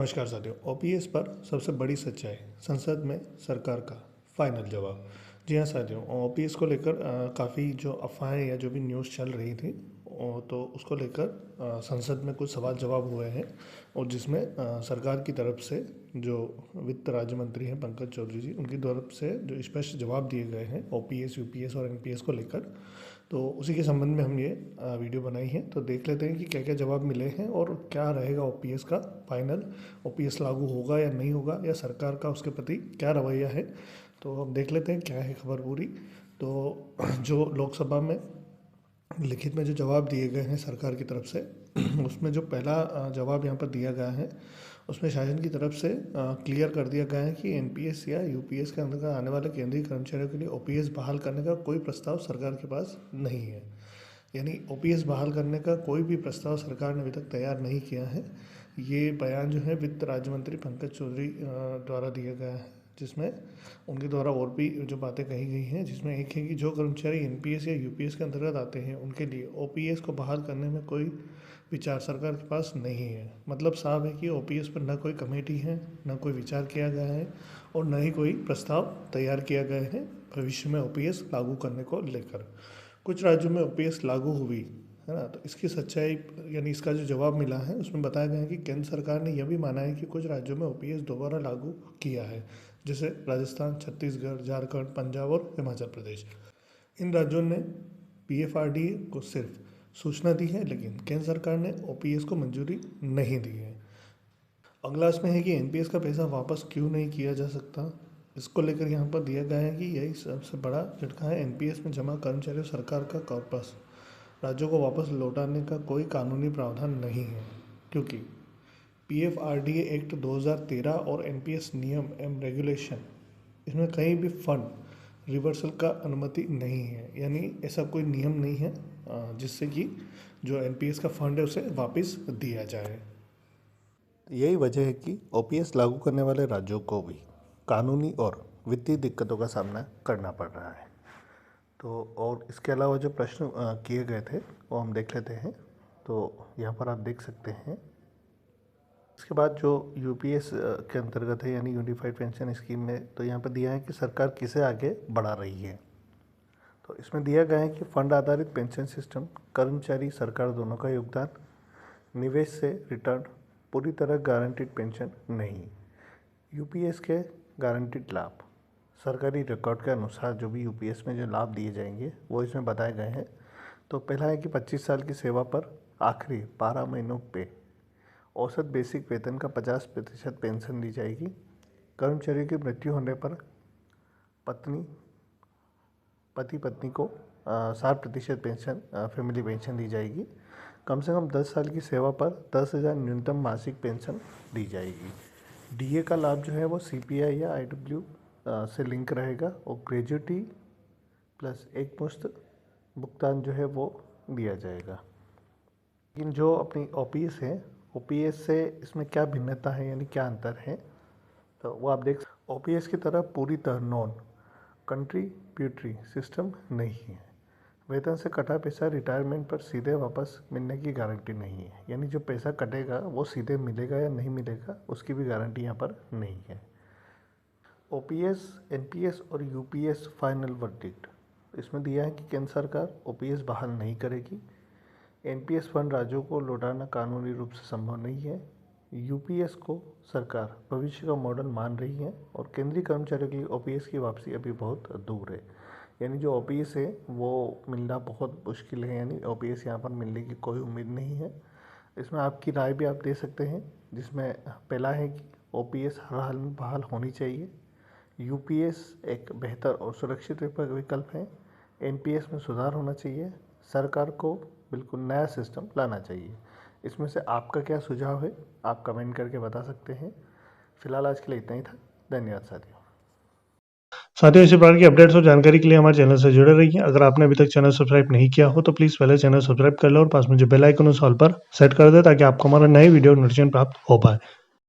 नमस्कार साथियों। ओपीएस पर सबसे बड़ी सच्चाई, संसद में सरकार का फाइनल जवाब। जी हाँ साथियों, ओपीएस को लेकर काफ़ी जो अफवाहें या जो भी न्यूज़ चल रही थी तो उसको लेकर संसद में कुछ सवाल जवाब हुए हैं और जिसमें सरकार की तरफ से जो वित्त राज्य मंत्री हैं पंकज चौधरी जी, उनकी तरफ से जो स्पष्ट जवाब दिए गए हैं ओपीएस, यूपीएस और एनपीएस को लेकर, तो उसी के संबंध में हम ये वीडियो बनाई है। तो देख लेते हैं कि क्या क्या जवाब मिले हैं और क्या रहेगा ओपीएस का फाइनल। ओपीएस लागू होगा या नहीं होगा, या सरकार का उसके प्रति क्या रवैया है, तो हम देख लेते हैं क्या है खबर पूरी। तो जो लोकसभा में लिखित में जो जवाब दिए गए हैं सरकार की तरफ से उसमें जो पहला जवाब यहाँ पर दिया गया है उसमें शासन की तरफ से क्लियर कर दिया गया है कि एनपीएस या यूपीएस के अंतर्गत आने वाले केंद्रीय कर्मचारियों के लिए ओपीएस बहाल करने का कोई प्रस्ताव सरकार के पास नहीं है। यानी ओपीएस बहाल करने का कोई भी प्रस्ताव सरकार ने अभी तक तैयार नहीं किया है। ये बयान जो है वित्त राज्य मंत्री पंकज चौधरी द्वारा दिया गया है, जिसमें उनके द्वारा और भी जो बातें कही गई हैं, जिसमें एक है कि जो कर्मचारी एनपीएस या यूपीएस के अंतर्गत आते हैं उनके लिए ओपीएस को बहाल करने में कोई विचार सरकार के पास नहीं है। मतलब साफ है कि ओपीएस पर न कोई कमेटी है, न कोई विचार किया गया है और न ही कोई प्रस्ताव तैयार किया गया है भविष्य में ओपीएस लागू करने को लेकर। कुछ राज्यों में ओपीएस लागू हुई है ना, तो इसकी सच्चाई यानी इसका जो जवाब मिला है उसमें बताया गया है कि केंद्र सरकार ने यह भी माना है कि कुछ राज्यों में ओपीएस दोबारा लागू किया है, जैसे राजस्थान, छत्तीसगढ़, झारखंड, पंजाब और हिमाचल प्रदेश। इन राज्यों ने पीएफआरडीए को सिर्फ सूचना दी है, लेकिन केंद्र सरकार ने ओपीएस को मंजूरी नहीं दी है। अगला इसमें है कि एनपीएस का पैसा वापस क्यों नहीं किया जा सकता। इसको लेकर यहाँ पर दिया गया है कि यही सबसे बड़ा झटका है। एनपीएस में जमा कर्मचारियों सरकार का कॉर्पस राज्यों को वापस लौटाने का कोई कानूनी प्रावधान नहीं है, क्योंकि पीएफआरडीए एक्ट 2013 और एनपीएस नियम एवं रेगुलेशन, इसमें कहीं भी फंड रिवर्सल का अनुमति नहीं है। यानी ऐसा कोई नियम नहीं है जिससे कि जो एनपीएस का फंड है उसे वापस दिया जाए। यही वजह है कि ओपीएस लागू करने वाले राज्यों को भी कानूनी और वित्तीय दिक्कतों का सामना करना पड़ रहा है। तो और इसके अलावा जो प्रश्न किए गए थे वो हम देख लेते हैं। तो यहाँ पर आप देख सकते हैं। इसके बाद जो यूपीएस के अंतर्गत है यानी यूनिफाइड पेंशन स्कीम में, तो यहाँ पर दिया है कि सरकार किसे आगे बढ़ा रही है। तो इसमें दिया गया है कि फंड आधारित पेंशन सिस्टम, कर्मचारी सरकार दोनों का योगदान, निवेश से रिटर्न, पूरी तरह गारंटीड पेंशन नहीं, यूपीएस के गारंटीड लाभ, सरकारी रिकॉर्ड के अनुसार जो भी यूपीएस में जो लाभ दिए जाएंगे वो इसमें बताए गए हैं। तो पहला है कि 25 साल की सेवा पर आखिरी 12 महीनों पे औसत बेसिक वेतन का 50% पेंशन दी जाएगी। कर्मचारियों की मृत्यु होने पर पति पत्नी को 60% पेंशन, फैमिली पेंशन दी जाएगी। कम से कम 10 साल की सेवा पर 10,000 न्यूनतम मासिक पेंशन दी जाएगी। डीए का लाभ जो है वो सीपीआई या आईडब्ल्यू से लिंक रहेगा और ग्रेजुएटी प्लस एक मुश्त भुगतान जो है वो दिया जाएगा। लेकिन जो अपनी ओपीएस है, ओपीएस से इसमें क्या भिन्नता है यानी क्या अंतर है, तो वो आप देख। ओपीएस की तरह पूरी तरह नॉन कंट्रीब्यूटरी सिस्टम नहीं है। वेतन से कटा पैसा रिटायरमेंट पर सीधे वापस मिलने की गारंटी नहीं है। यानी जो पैसा कटेगा वो सीधे मिलेगा या नहीं मिलेगा उसकी भी गारंटी यहाँ पर नहीं है। ओपीएस, एनपीएस और यूपीएस फाइनल वर्डिक्ट, इसमें दिया है कि केंद्र सरकार ओपीएस बहाल नहीं करेगी। एनपीएस फंड राज्यों को लौटाना कानूनी रूप से संभव नहीं है। यूपीएस को सरकार भविष्य का मॉडल मान रही है और केंद्रीय कर्मचारियों के लिए ओपीएस की वापसी अभी बहुत दूर है। यानी जो ओपीएस है वो मिलना बहुत मुश्किल है, यानी ओपीएस यहाँ पर मिलने की कोई उम्मीद नहीं है। इसमें आपकी राय भी आप दे सकते हैं, जिसमें पहला है कि ओपीएस हर हाल में बहाल होनी चाहिए, यूपीएस एक बेहतर और सुरक्षित विकल्प है, एनपीएस में सुधार होना चाहिए, सरकार को बिल्कुल नया सिस्टम लाना चाहिए। इसमें से आपका क्या सुझाव है आप कमेंट करके बता सकते हैं। फिलहाल आज के लिए इतना ही था। धन्यवाद साथियों, इसी प्रकार की अपडेट्स और जानकारी के लिए हमारे चैनल से जुड़े रहिए। अगर आपने अभी तक चैनल सब्सक्राइब नहीं किया हो तो प्लीज़ पहले चैनल सब्सक्राइब कर लो और पास में जो बेल आइकन उस ऑल पर सेट कर दे, ताकि आपको हमारा नए वीडियो नोटिफिकेशन प्राप्त हो पाए।